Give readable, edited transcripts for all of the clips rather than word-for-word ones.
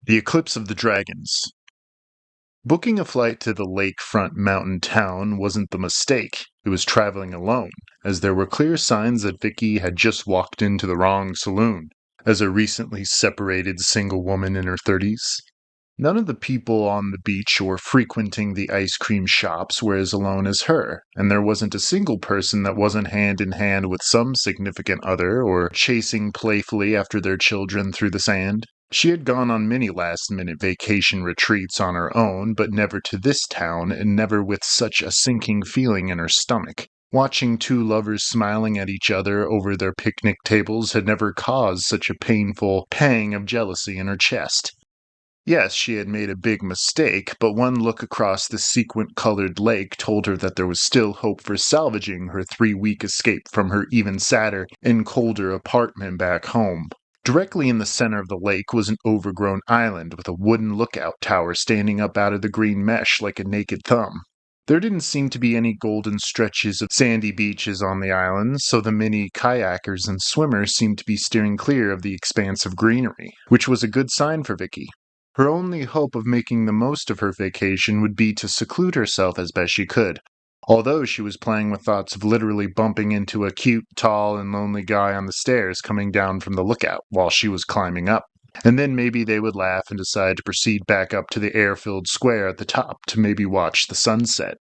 The Eclipse of the Dragons. Booking a flight to the lakefront mountain town wasn't the mistake. It was traveling alone, as there were clear signs that Vicky had just walked into the wrong saloon, as a recently separated single woman in her 30s. None of the people on the beach or frequenting the ice cream shops were as alone as her, and there wasn't a single person that wasn't hand in hand with some significant other or chasing playfully after their children through the sand. She had gone on many last-minute vacation retreats on her own, but never to this town, and never with such a sinking feeling in her stomach. Watching two lovers smiling at each other over their picnic tables had never caused such a painful pang of jealousy in her chest. Yes, she had made a big mistake, but one look across the sequin-colored lake told her that there was still hope for salvaging her 3-week escape from her even sadder and colder apartment back home. Directly in the center of the lake was an overgrown island with a wooden lookout tower standing up out of the green mesh like a naked thumb. There didn't seem to be any golden stretches of sandy beaches on the island, so the many kayakers and swimmers seemed to be steering clear of the expanse of greenery, which was a good sign for Vicky. Her only hope of making the most of her vacation would be to seclude herself as best she could, although she was playing with thoughts of literally bumping into a cute, tall, and lonely guy on the stairs coming down from the lookout while she was climbing up. And then maybe they would laugh and decide to proceed back up to the air-filled square at the top to maybe watch the sunset.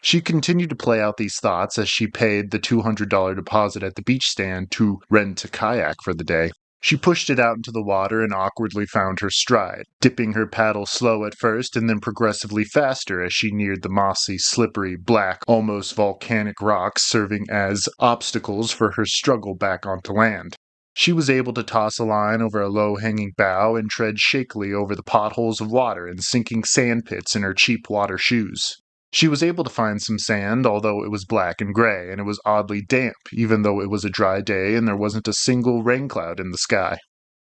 She continued to play out these thoughts as she paid the $200 deposit at the beach stand to rent a kayak for the day. She pushed it out into the water and awkwardly found her stride, dipping her paddle slow at first and then progressively faster as she neared the mossy, slippery, black, almost volcanic rocks serving as obstacles for her struggle back onto land. She was able to toss a line over a low-hanging bough and tread shakily over the potholes of water and sinking sand pits in her cheap water shoes. She was able to find some sand, although it was black and gray, and it was oddly damp, even though it was a dry day and there wasn't a single rain cloud in the sky.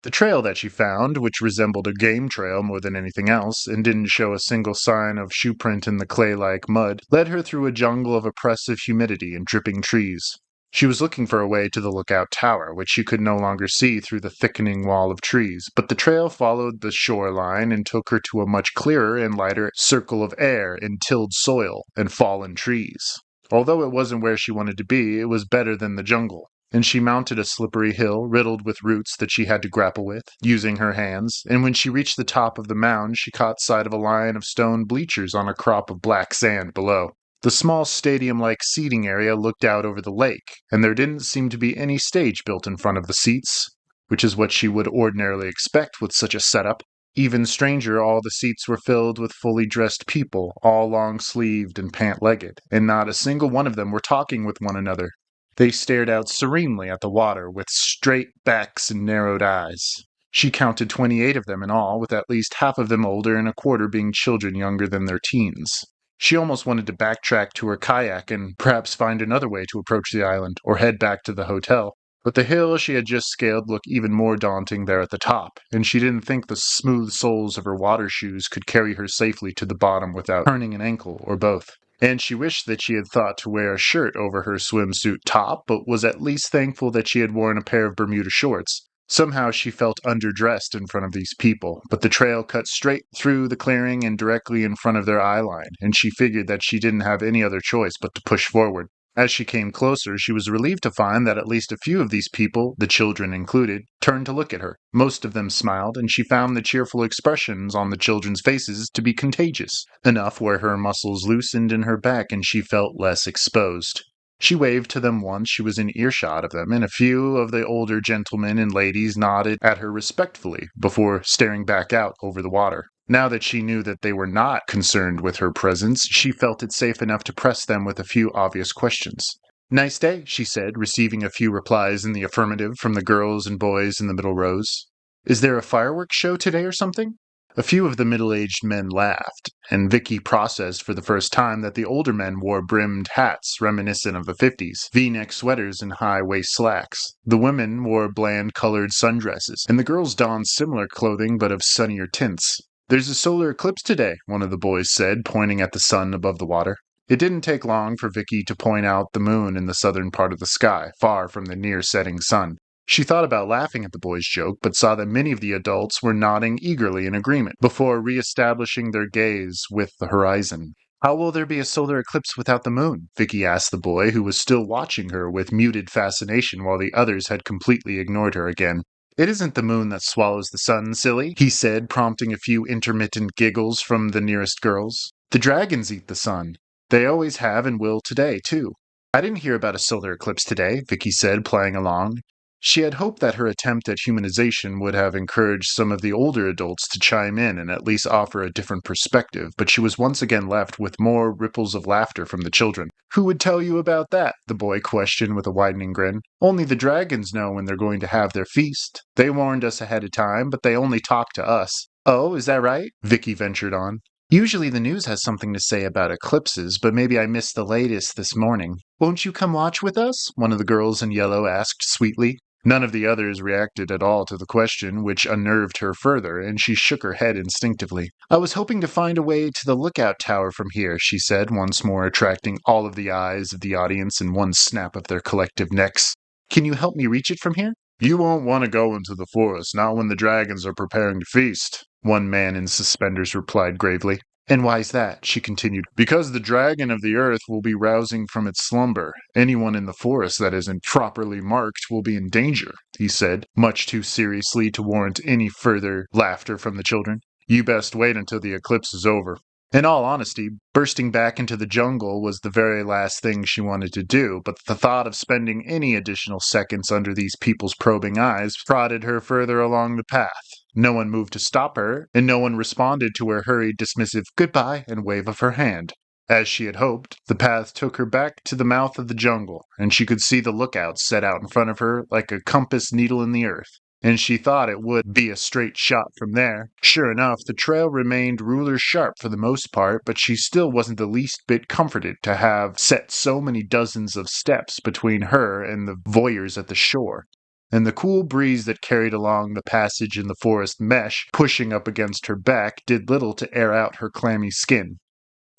The trail that she found, which resembled a game trail more than anything else, and didn't show a single sign of shoeprint in the clay-like mud, led her through a jungle of oppressive humidity and dripping trees. She was looking for a way to the lookout tower, which she could no longer see through the thickening wall of trees, but the trail followed the shoreline and took her to a much clearer and lighter circle of air and tilled soil and fallen trees. Although it wasn't where she wanted to be, it was better than the jungle, and she mounted a slippery hill riddled with roots that she had to grapple with, using her hands, and when she reached the top of the mound she caught sight of a line of stone bleachers on a crop of black sand below. The small stadium-like seating area looked out over the lake, and there didn't seem to be any stage built in front of the seats, which is what she would ordinarily expect with such a setup. Even stranger, all the seats were filled with fully dressed people, all long-sleeved and pant-legged, and not a single one of them were talking with one another. They stared out serenely at the water with straight backs and narrowed eyes. She counted 28 of them in all, with at least half of them older and a quarter being children younger than their teens. She almost wanted to backtrack to her kayak and perhaps find another way to approach the island or head back to the hotel. But the hill she had just scaled looked even more daunting there at the top, and she didn't think the smooth soles of her water shoes could carry her safely to the bottom without turning an ankle or both. And she wished that she had thought to wear a shirt over her swimsuit top, but was at least thankful that she had worn a pair of Bermuda shorts. Somehow she felt underdressed in front of these people, but the trail cut straight through the clearing and directly in front of their eye line, and she figured that she didn't have any other choice but to push forward. As she came closer, she was relieved to find that at least a few of these people, the children included, turned to look at her. Most of them smiled, and she found the cheerful expressions on the children's faces to be contagious, enough where her muscles loosened in her back and she felt less exposed. She waved to them once she was in earshot of them, and a few of the older gentlemen and ladies nodded at her respectfully before staring back out over the water. Now that she knew that they were not concerned with her presence, she felt it safe enough to press them with a few obvious questions. "Nice day," she said, receiving a few replies in the affirmative from the girls and boys in the middle rows. "Is there a fireworks show today or something?" A few of the middle-aged men laughed, and Vicky processed for the first time that the older men wore brimmed hats reminiscent of the 50s, V-neck sweaters and high-waist slacks. The women wore bland-colored sundresses, and the girls donned similar clothing but of sunnier tints. "There's a solar eclipse today," one of the boys said, pointing at the sun above the water. It didn't take long for Vicky to point out the moon in the southern part of the sky, far from the near-setting sun. She thought about laughing at the boy's joke, but saw that many of the adults were nodding eagerly in agreement before re-establishing their gaze with the horizon. How will there be a solar eclipse without the moon? Vicky asked the boy, who was still watching her with muted fascination while the others had completely ignored her again. It isn't the moon that swallows the sun, silly, he said, prompting a few intermittent giggles from the nearest girls. The dragons eat the sun. They always have and will today, too. I didn't hear about a solar eclipse today, Vicky said, playing along. She had hoped that her attempt at humanization would have encouraged some of the older adults to chime in and at least offer a different perspective, but she was once again left with more ripples of laughter from the children. Who would tell you about that? The boy questioned with a widening grin. Only the dragons know when they're going to have their feast. They warned us ahead of time, but they only talk to us. Oh, is that right? Vicky ventured on. Usually the news has something to say about eclipses, but maybe I missed the latest this morning. Won't you come watch with us? One of the girls in yellow asked sweetly. None of the others reacted at all to the question, which unnerved her further, and she shook her head instinctively. I was hoping to find a way to the lookout tower from here, she said, once more attracting all of the eyes of the audience in one snap of their collective necks. Can you help me reach it from here? You won't want to go into the forest, not when the dragons are preparing to feast, one man in suspenders replied gravely. And why's that? She continued. Because the dragon of the earth will be rousing from its slumber. Anyone in the forest that isn't properly marked will be in danger, he said, much too seriously to warrant any further laughter from the children. You best wait until the eclipse is over. In all honesty, bursting back into the jungle was the very last thing she wanted to do, but the thought of spending any additional seconds under these people's probing eyes prodded her further along the path. No one moved to stop her, and no one responded to her hurried, dismissive goodbye and wave of her hand. As she had hoped, the path took her back to the mouth of the jungle, and she could see the lookout set out in front of her like a compass needle in the earth. And she thought it would be a straight shot from there. Sure enough, the trail remained ruler sharp for the most part, but she still wasn't the least bit comforted to have set so many dozens of steps between her and the voyeurs at the shore. And the cool breeze that carried along the passage in the forest mesh, pushing up against her back, did little to air out her clammy skin.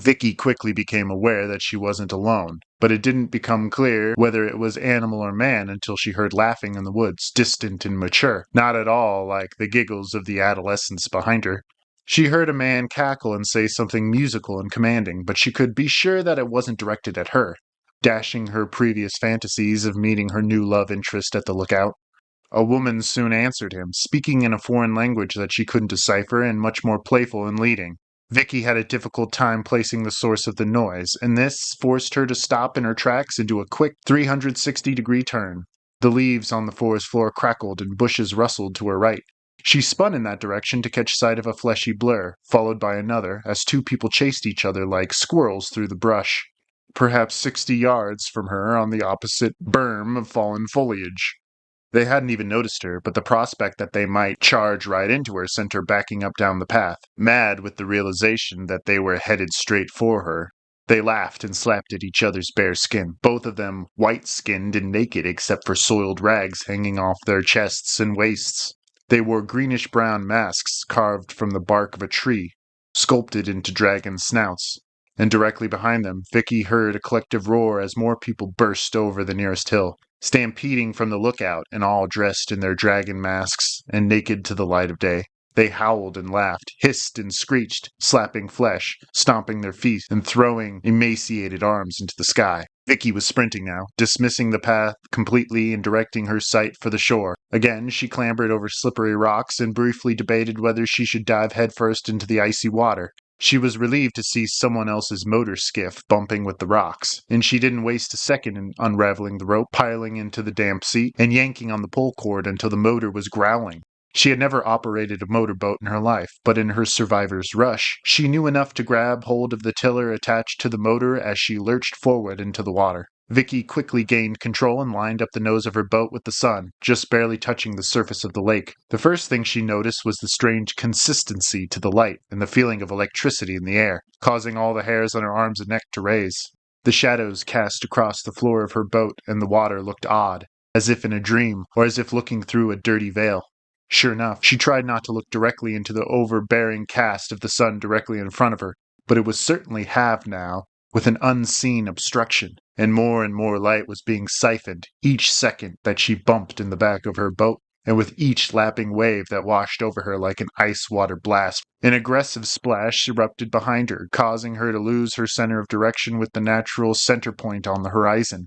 Vicky quickly became aware that she wasn't alone, but it didn't become clear whether it was animal or man until she heard laughing in the woods, distant and mature, not at all like the giggles of the adolescents behind her. She heard a man cackle and say something musical and commanding, but she could be sure that it wasn't directed at her, dashing her previous fantasies of meeting her new love interest at the lookout. A woman soon answered him, speaking in a foreign language that she couldn't decipher and much more playful and leading. Vicky had a difficult time placing the source of the noise, and this forced her to stop in her tracks and do a quick 360-degree turn. The leaves on the forest floor crackled and bushes rustled to her right. She spun in that direction to catch sight of a fleshy blur, followed by another, as two people chased each other like squirrels through the brush. Perhaps 60 yards from her on the opposite berm of fallen foliage. They hadn't even noticed her, but the prospect that they might charge right into her sent her backing up down the path, mad with the realization that they were headed straight for her. They laughed and slapped at each other's bare skin, both of them white-skinned and naked except for soiled rags hanging off their chests and waists. They wore greenish-brown masks carved from the bark of a tree, sculpted into dragon snouts. And directly behind them, Vicky heard a collective roar as more people burst over the nearest hill, stampeding from the lookout and all dressed in their dragon masks and naked to the light of day. They howled and laughed, hissed and screeched, slapping flesh, stomping their feet, and throwing emaciated arms into the sky. Vicky was sprinting now, dismissing the path completely and directing her sight for the shore. Again, she clambered over slippery rocks and briefly debated whether she should dive headfirst into the icy water. She was relieved to see someone else's motor skiff bumping with the rocks, and she didn't waste a second in unraveling the rope, piling into the damp seat, and yanking on the pull cord until the motor was growling. She had never operated a motorboat in her life, but in her survivor's rush, she knew enough to grab hold of the tiller attached to the motor as she lurched forward into the water. Vicky quickly gained control and lined up the nose of her boat with the sun, just barely touching the surface of the lake. The first thing she noticed was the strange consistency to the light and the feeling of electricity in the air, causing all the hairs on her arms and neck to raise. The shadows cast across the floor of her boat and the water looked odd, as if in a dream, or as if looking through a dirty veil. Sure enough, she tried not to look directly into the overbearing cast of the sun directly in front of her, but it was certainly halved now, with an unseen obstruction, and more light was being siphoned each second that she bumped in the back of her boat. And with each lapping wave that washed over her like an ice water blast, an aggressive splash erupted behind her, causing her to lose her center of direction with the natural center point on the horizon.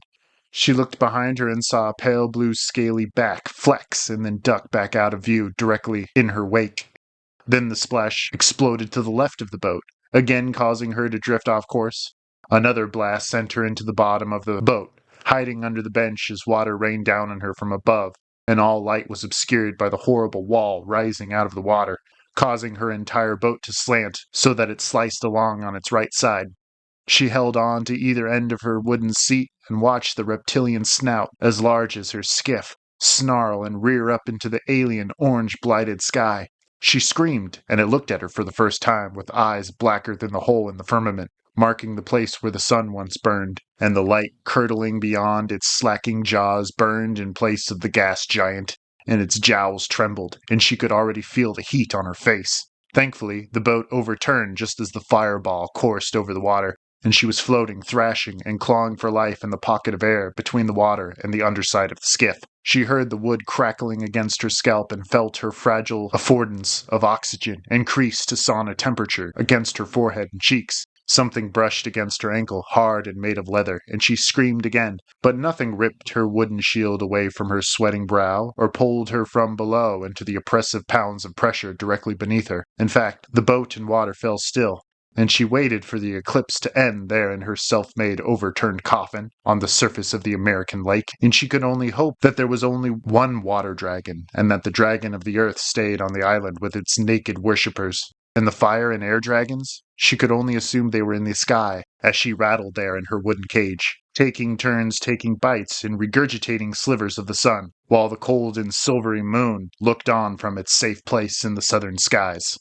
She looked behind her and saw a pale blue scaly back flex and then duck back out of view directly in her wake. Then the splash exploded to the left of the boat, again causing her to drift off course. Another blast sent her into the bottom of the boat, hiding under the bench as water rained down on her from above, and all light was obscured by the horrible wall rising out of the water, causing her entire boat to slant so that it sliced along on its right side. She held on to either end of her wooden seat and watched the reptilian snout, as large as her skiff, snarl and rear up into the alien orange-blighted sky. She screamed, and it looked at her for the first time with eyes blacker than the hole in the firmament, marking the place where the sun once burned, and the light curdling beyond its slacking jaws burned in place of the gas giant, and its jowls trembled, and she could already feel the heat on her face. Thankfully, the boat overturned just as the fireball coursed over the water, and she was floating, thrashing, and clawing for life in the pocket of air between the water and the underside of the skiff. She heard the wood crackling against her scalp and felt her fragile affordance of oxygen increase to sauna temperature against her forehead and cheeks. Something brushed against her ankle, hard and made of leather, and she screamed again, but nothing ripped her wooden shield away from her sweating brow or pulled her from below into the oppressive pounds of pressure directly beneath her. In fact, the boat and water fell still, and she waited for the eclipse to end there in her self-made overturned coffin on the surface of the American lake, and she could only hope that there was only one water dragon, and that the dragon of the earth stayed on the island with its naked worshippers. And the fire and air dragons? She could only assume they were in the sky, as she rattled there in her wooden cage, taking turns taking bites and regurgitating slivers of the sun, while the cold and silvery moon looked on from its safe place in the southern skies.